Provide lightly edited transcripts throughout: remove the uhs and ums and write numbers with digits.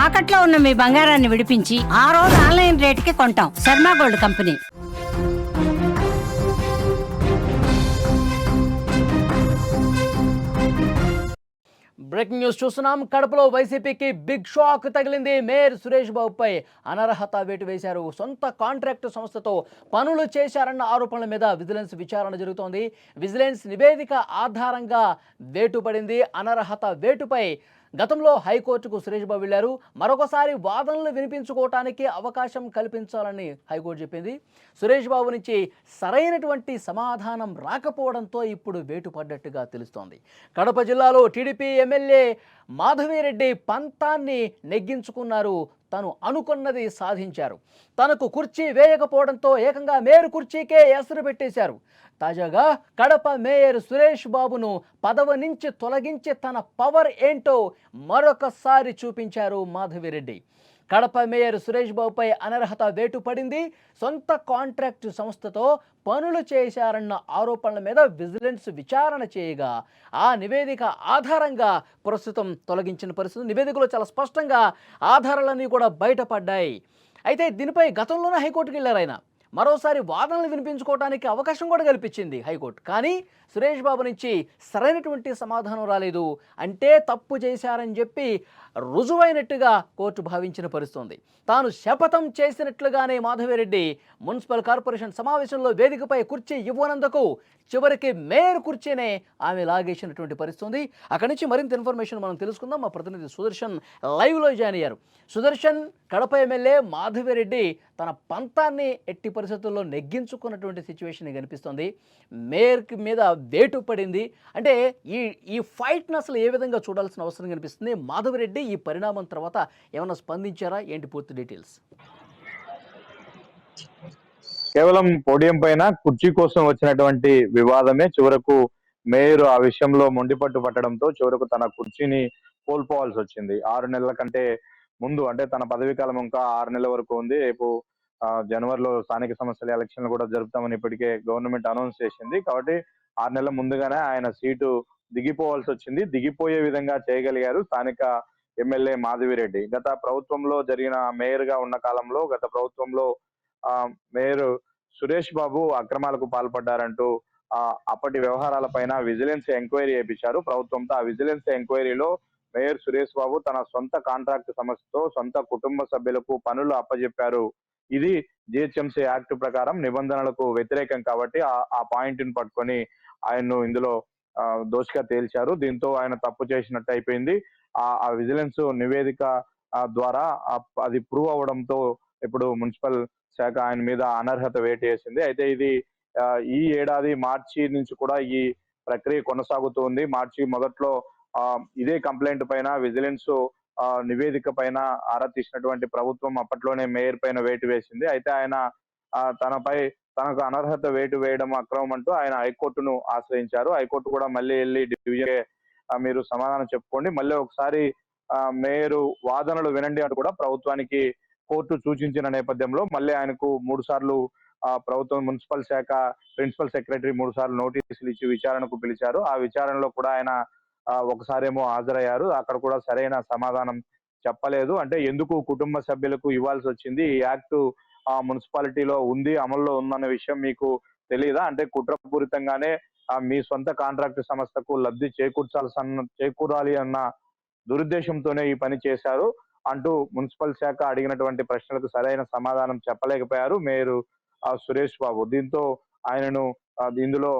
తాకట్లో ఉన్న మీ బంగారాన్ని విడిపించి ఆ రోజు ఆన్లైన్ రేటుకి కొంటాం. Sharma gold company. Breaking news చూస్తున్నాం. కడపలో వైసీపీకి బిగ్ షాక్ తగిలింది. మేయర్ సురేష్ బాబుపై అనర్హత వేటు వేశారు. సొంత కాంట్రాక్టు సంస్థతో పనులు చేశారన్న ఆరోపణల మీద విజిలెన్స్ విచారణ జరుగుతోంది. విజిలెన్స్ నివేదిక ఆధారంగా వేటు పడింది. అనర్హత వేటుపై గతంలో హైకోర్టుకు సురేష్ బాబు వెళ్లారు. మరొకసారి వాదనలు వినిపించుకోవటానికి అవకాశం కల్పించాలని హైకోర్టు చెప్పింది. సురేష్ బాబు నుంచి సరైనటువంటి సమాధానం రాకపోవడంతో ఇప్పుడు వేటు పడ్డట్టుగా తెలుస్తోంది. కడప జిల్లాలో టీడీపీ ఎమ్మెల్యే మాధవిరెడ్డి పంతాన్ని నెగ్గించుకున్నారు. తను అనుకున్నది సాధించారు. తనకు కుర్చీ వేయకపోవడంతో ఏకంగా మేయర్ కుర్చీకే ఎసరు పెట్టేశారు. తాజాగా కడప మేయర్ సురేష్ బాబును పదవి నుంచి తొలగించి తన పవర్ ఏంటో మరొకసారి చూపించారు మాధవిరెడ్డి. కడప మేయర్ సురేష్ బాబుపై అనర్హత వేటు పడింది. సొంత కాంట్రాక్టు సంస్థతో పనులు చేశారన్న ఆరోపణల మీద విజిలెన్స్ విచారణ చేయగా ఆ నివేదిక ఆధారంగా ప్రస్తుతం తొలగించిన పరిస్థితి. నివేదికలో చాలా స్పష్టంగా ఆధారాలన్నీ కూడా బయటపడ్డాయి. అయితే దీనిపై గతంలోనే హైకోర్టుకు వెళ్ళారు ఆయన. మరోసారి వాదనలు వినిపించుకోవడానికి అవకాశం కూడా కల్పించింది హైకోర్టు. కానీ సురేష్ బాబు నుంచి సరైనటువంటి సమాధానం రాలేదు. అంటే తప్పు చేశారని చెప్పి రుజువైనట్టుగా కోర్టు భావించిన పరిస్థితుంది. తాను శపథం చేసినట్లుగానే మాధవిరెడ్డి మున్సిపల్ కార్పొరేషన్ సమావేశంలో వేదికపై కుర్చీ ఇవ్వనందుకు చివరికి మేయర్ కుర్చీనే ఆమె లాగేసినటువంటి పరిస్థితుంది. అక్కడి నుంచి మరింత ఇన్ఫర్మేషన్ మనం తెలుసుకుందాం. మా ప్రతినిధి సుదర్శన్ లైవ్లో జాయిన్ అయ్యారు. సుదర్శన్, కడప ఎమ్మెల్యే మాధవిరెడ్డి తన పంతాన్ని ఎట్టి పరిస్థితుల్లో నెగ్గించుకున్నటువంటి సిచ్యువేషన్ కనిపిస్తుంది. మేయర్ మీద వేటు పడింది. అంటే ఈ ఫైట్ను అసలు ఏ విధంగా చూడాల్సిన అవసరం కనిపిస్తుంది? మాధవిరెడ్డి ఈ పరిణామం తర్వాత ఏమైనా స్పందించారా? ఏంటి పూర్తి డీటెయిల్స్? కేవలం పోడియం పైన కుర్చీ కోసం వచ్చినటువంటి వివాదమే చివరకు మేయర్ ఆ విషయంలో మొండిపట్టు పట్టడంతో చివరకు తన కుర్చీని కోల్పోవాల్సి వచ్చింది. 6 నెలల కంటే ముందు, అంటే తన పదవీ కాలం ఇంకా 6 నెలల వరకు ఉంది. రేపు జనవరిలో స్థానిక సంస్థల ఎలక్షన్లు కూడా జరుపుతామని ఇప్పటికే గవర్నమెంట్ అనౌన్స్ చేసింది. కాబట్టి 6 నెలల ముందుగానే ఆయన సీటు దిగిపోవాల్సి వచ్చింది. దిగిపోయే విధంగా చేయగలిగారు స్థానిక ఎమ్మెల్యే మాధవిరెడ్డి. గత ప్రభుత్వంలో జరిగిన మేయర్ గా ఉన్న కాలంలో గత ప్రభుత్వంలో మేయర్ సురేష్ బాబు అక్రమాలకు పాల్పడ్డారంటూ అప్పటి వ్యవహారాలపైన విజిలెన్స్ ఎంక్వైరీ చేయించారు ప్రభుత్వంతో. ఆ విజిలెన్స్ ఎంక్వైరీలో మేయర్ సురేష్ బాబు తన సొంత కాంట్రాక్ట్ సంస్థతో సొంత కుటుంబ సభ్యులకు పనులు అప్పజెప్పారు. ఇది జిహెచ్ఎంసీ యాక్ట్ ప్రకారం నిబంధనలకు వ్యతిరేకం కాబట్టి ఆ పాయింట్ ని పట్టుకొని ఆయన్ను ఇందులో దోషిగా తేల్చారు. దీంతో ఆయన తప్పు చేసినట్టు అయిపోయింది. ఆ విజిలెన్స్ నివేదిక ద్వారా అది ప్రూవ్ అవడంతో ఇప్పుడు మున్సిపల్ శాఖ ఆయన మీద అనర్హత వేటు వేసింది. అయితే ఇది ఈ ఏడాది మార్చి నుంచి కూడా ఈ ప్రక్రియ కొనసాగుతుంది. మార్చి మొదట్లో ఇదే కంప్లైంట్ పైన విజిలెన్స్ నివేదిక పైన ఆరా తీసినటువంటి ప్రభుత్వం అప్పట్లోనే మేయర్ పైన వేటు వేసింది. అయితే ఆయన తనకు అనర్హత వేటు వేయడం అక్రమం అంటూ ఆయన హైకోర్టును ఆశ్రయించారు. హైకోర్టు కూడా మళ్ళీ వెళ్ళి డివిజన్ మీరు సమాధానం చెప్పుకోండి, మళ్ళీ ఒకసారి మేయర్ వాదనలు వినండి అంటూ కూడా ప్రభుత్వానికి కోర్టు సూచించిన నేపథ్యంలో మళ్ళీ ఆయనకు 3 సార్లు ప్రభుత్వం మున్సిపల్ శాఖ ప్రిన్సిపల్ సెక్రటరీ 3 సార్లు నోటీసులు ఇచ్చి విచారణకు పిలిచారు. ఆ విచారణలో కూడా ఆయన ఒకసారేమో హాజరయ్యారు. అక్కడ కూడా సరైన సమాధానం చెప్పలేదు. అంటే ఎందుకు కుటుంబ సభ్యులకు ఇవ్వాల్సి వచ్చింది, ఈ యాక్ట్ మున్సిపాలిటీలో ఉంది, అమల్లో ఉందన్న విషయం మీకు తెలియదా? అంటే కుట్రపూరితంగానే మీ సొంత కాంట్రాక్ట్ సంస్థకు లబ్ధి చేకూరాలి అన్న దురుద్దేశంతోనే ఈ పని చేశారు అంటూ మున్సిపల్ శాఖ అడిగినటువంటి ప్రశ్నలకు సరైన సమాధానం చెప్పలేకపోయారు మేయర్ సురేష్ బాబు. దీంతో ఆయనను ఇందులో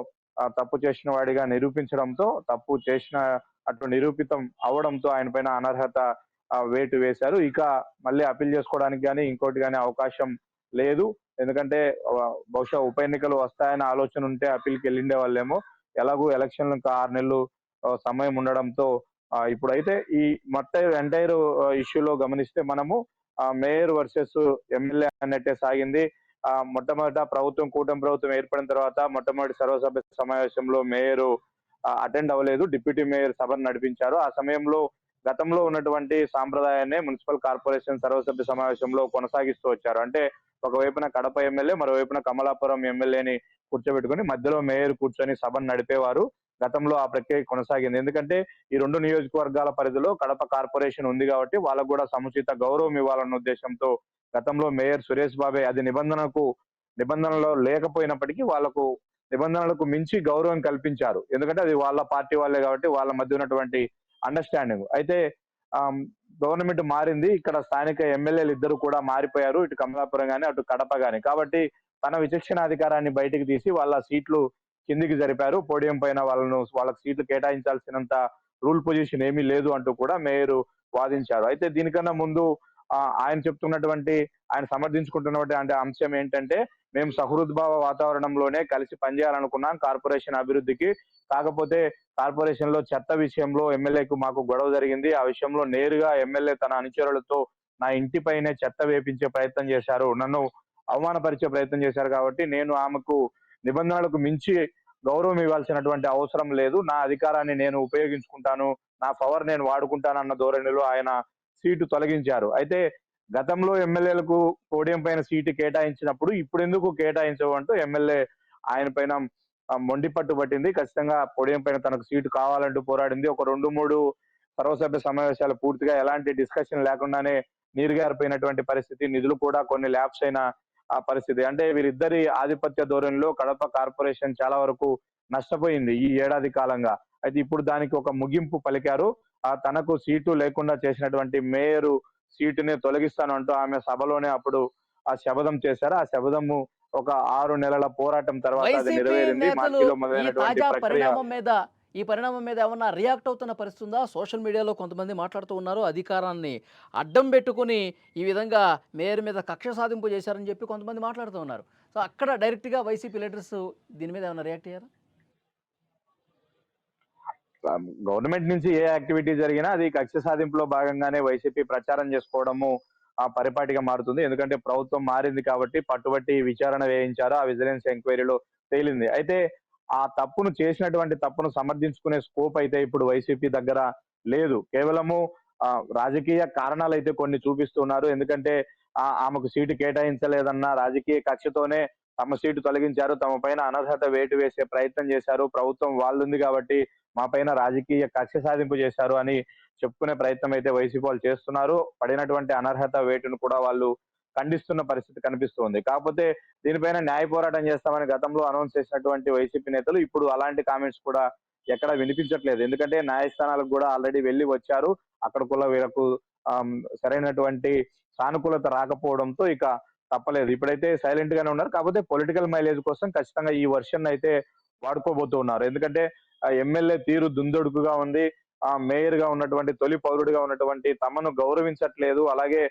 తప్పు చేసిన వాడిగా నిరూపించడంతో, తప్పు చేసిన అటు నిరూపితం అవడంతో ఆయన పైన అనర్హత వేటు వేశారు. ఇక మళ్ళీ అప్పీల్ చేసుకోవడానికి కానీ ఇంకోటి కానీ అవకాశం లేదు. ఎందుకంటే బహుశా ఉప ఎన్నికలు వస్తాయని ఆలోచన ఉంటే అప్పీల్కి వెళ్ళిండే వాళ్ళేమో. ఎలాగూ ఎలక్షన్లు ఇంకా 6 నెలలు సమయం ఉండడంతో ఇప్పుడైతే ఈ మొత్తం ఎంటైర్ ఇష్యూలో గమనిస్తే మనము మేయర్ వర్సెస్ ఎమ్మెల్యే అన్నట్టే సాగింది. మొట్టమొదట కూటమి ప్రభుత్వం ఏర్పడిన తర్వాత మొట్టమొదటి సర్వసభ్య సమావేశంలో మేయర్ అటెండ్ అవ్వలేదు. డిప్యూటీ మేయర్ సభను నడిపించారు. ఆ సమయంలో గతంలో ఉన్నటువంటి సాంప్రదాయాన్ని మున్సిపల్ కార్పొరేషన్ సర్వసభ్య సమావేశంలో కొనసాగిస్తూ వచ్చారు. అంటే ఒకవైపున కడప ఎమ్మెల్యే, మరోవైపున కమలాపురం ఎమ్మెల్యేని కూర్చోబెట్టుకుని మధ్యలో మేయర్ కూర్చొని సభను నడిపేవారు. గతంలో ఆ ప్రక్రియ కొనసాగింది. ఎందుకంటే ఈ 2 నియోజకవర్గాల పరిధిలో కడప కార్పొరేషన్ ఉంది కాబట్టి వాళ్ళకు కూడా సముచిత గౌరవం ఇవ్వాలన్న ఉద్దేశంతో గతంలో మేయర్ సురేష్ బాబే అది నిబంధనలో లేకపోయినప్పటికీ వాళ్ళకు నిబంధనలకు మించి గౌరవం కల్పించారు. ఎందుకంటే అది వాళ్ళ పార్టీ వాళ్ళే కాబట్టి వాళ్ళ మధ్య ఉన్నటువంటి అండర్‌స్టాండింగ్. అయితే గవర్నమెంట్ మారింది. ఇక్కడ స్థానిక ఎమ్మెల్యేలు ఇద్దరు కూడా మారిపోయారు. ఇటు కమలాపురం గాని, అటు కడప గాని. కాబట్టి తన విచక్షణాధికారాన్ని బయటికి తీసి వాళ్ళ సీట్లు కిందికి జరిపారు. పోడియం పైన వాళ్ళకి సీట్లు కేటాయించాల్సినంత రూల్ పొజిషన్ ఏమీ లేదు అంటూ కూడా మేయర్ వాదించారు. అయితే దీనికన్నా ముందు ఆయన సమర్థించుకుంటున్నటువంటి అంశం ఏంటంటే, మేము సహృద్భావ వాతావరణంలోనే కలిసి పనిచేయాలనుకున్నాం కార్పొరేషన్ అభివృద్ధికి. కాకపోతే కార్పొరేషన్ లో చెత్త విషయంలో ఎమ్మెల్యేకు మాకు గొడవ జరిగింది. ఆ విషయంలో నేరుగా ఎమ్మెల్యే తన అనుచరులతో నా ఇంటిపైనే చెత్త వేపించే ప్రయత్నం చేశారు. నన్ను అవమానపరిచే ప్రయత్నం చేశారు కాబట్టి నేను ఆమెకు నిబంధనలకు మించి గౌరవం ఇవ్వాల్సినటువంటి అవసరం లేదు. నా అధికారాన్ని నేను ఉపయోగించుకుంటాను. నా పవర్ నేను వాడుకుంటాను అన్న ధోరణిలో ఆయన సీటు తొలగించారు. అయితే గతంలో ఎమ్మెల్యేలకు పోడియం పైన సీటు కేటాయించినప్పుడు ఇప్పుడెందుకు కేటాయించవు అంటూ ఎమ్మెల్యే ఆయన పైన మొండి పట్టు పట్టింది. ఖచ్చితంగా పోడియం పైన తనకు సీటు కావాలంటూ పోరాడింది. ఒక 2-3 సర్వసభ్య సమావేశాలు పూర్తిగా ఎలాంటి డిస్కషన్ లేకుండానే నీరుగారిపోయినటువంటి పరిస్థితి. నిధులు కూడా కొన్ని ల్యాప్స్ అయిన ఆ పరిస్థితి. అంటే వీరిద్దరి ఆధిపత్య ధోరణిలో కడప కార్పొరేషన్ చాలా వరకు నష్టపోయింది ఈ ఏడాది కాలంగా. అయితే ఇప్పుడు దానికి ఒక ముగింపు పలికారు. తనకు సీటు లేకుండా చేసినటువంటి మేయర్ సీటుని తొలగిస్తాను అంటూ ఆమె సభలోనే అప్పుడు ఆ శపథం చేశారు. ఆ శపథము ఒక 6 నెలల పోరాటం తర్వాత అది వైసీపీ నెరవేరింది. నేతలు మార్చిలో ఈ మొదలైనటువంటి తాజా ప్రక్రియ పరిణామం మీద ఏమన్నా రియాక్ట్ అవుతున్న పరిస్థితి ఉందా? సోషల్ మీడియాలో కొంతమంది మాట్లాడుతూ ఉన్నారు. అధికారాన్ని అడ్డం పెట్టుకుని ఈ విధంగా మేయర్ మీద కక్ష సాధింపు చేశారని చెప్పి కొంతమంది మాట్లాడుతూ ఉన్నారు. సో అక్కడ డైరెక్ట్గా వైసీపీ లీడర్స్ దీని మీద ఏమైనా రియాక్ట్ అయ్యారా? గవర్నమెంట్ నుంచి ఏ యాక్టివిటీ జరిగినా అది కక్ష సాధింపులో భాగంగానే వైసీపీ ప్రచారం చేసుకోవడము పరిపాటిగా మారుతుంది. ఎందుకంటే ప్రభుత్వం మారింది కాబట్టి పట్టుబట్టి విచారణ వేయించారు. ఆ విజిలెన్స్ ఎంక్వైరీలో తేలింది. అయితే ఆ తప్పును సమర్థించుకునే స్కోప్ అయితే ఇప్పుడు వైసీపీ దగ్గర లేదు. కేవలము రాజకీయ కారణాలు అయితే కొన్ని చూపిస్తున్నారు. ఎందుకంటే ఆమెకు సీటు కేటాయించలేదన్న రాజకీయ కక్షతోనే తమ సీటు తొలగించారు. తమ పైన అనర్హత వేటు వేసే ప్రయత్నం చేశారు. ప్రభుత్వం వాళ్ళుంది కాబట్టి మా పైన రాజకీయ కక్ష సాధింపు చేశారు అని చెప్పుకునే ప్రయత్నం అయితే వైసీపీ వాళ్ళు చేస్తున్నారు. పడినటువంటి అనర్హత వేటును కూడా వాళ్ళు ఖండిస్తున్న పరిస్థితి కనిపిస్తుంది. కాకపోతే దీనిపైన న్యాయ పోరాటం చేస్తామని గతంలో అనౌన్స్ చేసినటువంటి వైసీపీ నేతలు ఇప్పుడు అలాంటి కామెంట్స్ కూడా ఎక్కడ వినిపించట్లేదు. ఎందుకంటే న్యాయస్థానాలకు కూడా ఆల్రెడీ వెళ్ళి వచ్చారు. అక్కడ కూడా వీళ్ళకు సరైనటువంటి సానుకూలత రాకపోవడంతో ఇక తప్పలేదు. ఇప్పుడైతే సైలెంట్ గానే ఉన్నారు. కాకపోతే పొలిటికల్ మైలేజ్ కోసం ఖచ్చితంగా ఈ వర్షన్ అయితే వాడుకోబోతూ ఉన్నారు. ఎందుకంటే ఎమ్మెల్యే తీరు దుందుడుకుగా ఉంది. మేయర్ గా ఉన్నటువంటి తొలి పౌరుడిగా ఉన్నటువంటి తమను గౌరవించట్లేదు. అలాగే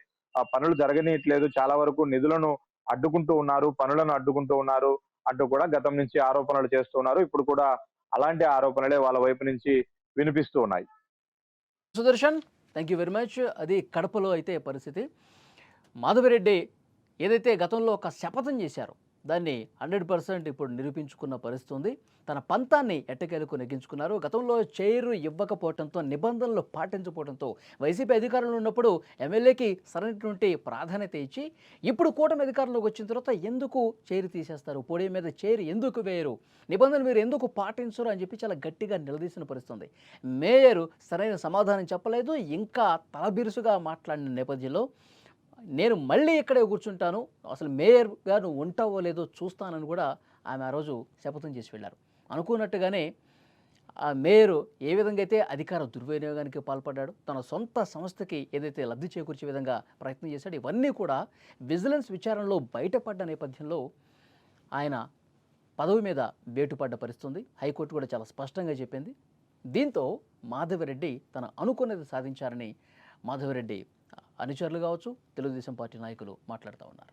పనులు జరగనీయట్లేదు. చాలా వరకు నిధులను అడ్డుకుంటూ ఉన్నారు, పనులను అడ్డుకుంటూ ఉన్నారు అంటూ కూడా గతం నుంచి ఆరోపణలు చేస్తూ ఉన్నారు. ఇప్పుడు కూడా అలాంటి ఆరోపణలే వాళ్ళ వైపు నుంచి వినిపిస్తూ ఉన్నాయి. Sudarshan, thank you very much. అది కడపలో అయితే పరిస్థితి. మాధవిరెడ్డి ఏదైతే గతంలో ఒక శపథం చేశారో దాన్ని 100% ఇప్పుడు నిరూపించుకున్న పరిస్థితి ఉంది. తన పంతాన్ని ఎట్టకేలకు నెగ్గించుకున్నారు. గతంలో చైరు ఇవ్వకపోవడంతో, నిబంధనలు పాటించకపోవడంతో వైసీపీ అధికారంలో ఉన్నప్పుడు ఎమ్మెల్యేకి సరైనటువంటి ప్రాధాన్యత ఇచ్చి ఇప్పుడు కూటమి అధికారంలోకి వచ్చిన తర్వాత ఎందుకు చైరు తీసేస్తారు, పోడియం మీద చైరు ఎందుకు వేయరు, నిబంధనలు మీరు ఎందుకు పాటించరు అని చెప్పి చాలా గట్టిగా నిలదీసిన పరిస్థితుంది. మేయర్ సరైన సమాధానం చెప్పలేదు. ఇంకా తలబిరుసుగా మాట్లాడిన నేపథ్యంలో నేను మళ్ళీ ఇక్కడే కూర్చుంటాను, అసలు మేయర్గా నువ్వు ఉంటావో లేదో చూస్తానని కూడా ఆమె ఆ రోజు శపథం చేసి వెళ్ళారు. అనుకున్నట్టుగానే ఆ మేయరు ఏ విధంగా అయితే అధికార దుర్వినియోగానికి పాల్పడ్డాడు, తన సొంత సంస్థకి ఏదైతే లబ్ధి చేకూర్చే విధంగా ప్రయత్నం చేశాడు, ఇవన్నీ కూడా విజిలెన్స్ విచారణలో బయటపడ్డ నేపథ్యంలో ఆయన పదవి మీద వేటుపడ్డ పరిస్థితుంది. హైకోర్టు కూడా చాలా స్పష్టంగా చెప్పింది. దీంతో మాధవిరెడ్డి తన అనుకున్నది సాధించారని మాధవిరెడ్డి అనుచరులు కావచ్చు, తెలుగుదేశం పార్టీ నాయకులు మాట్లాడుతూ ఉన్నారు.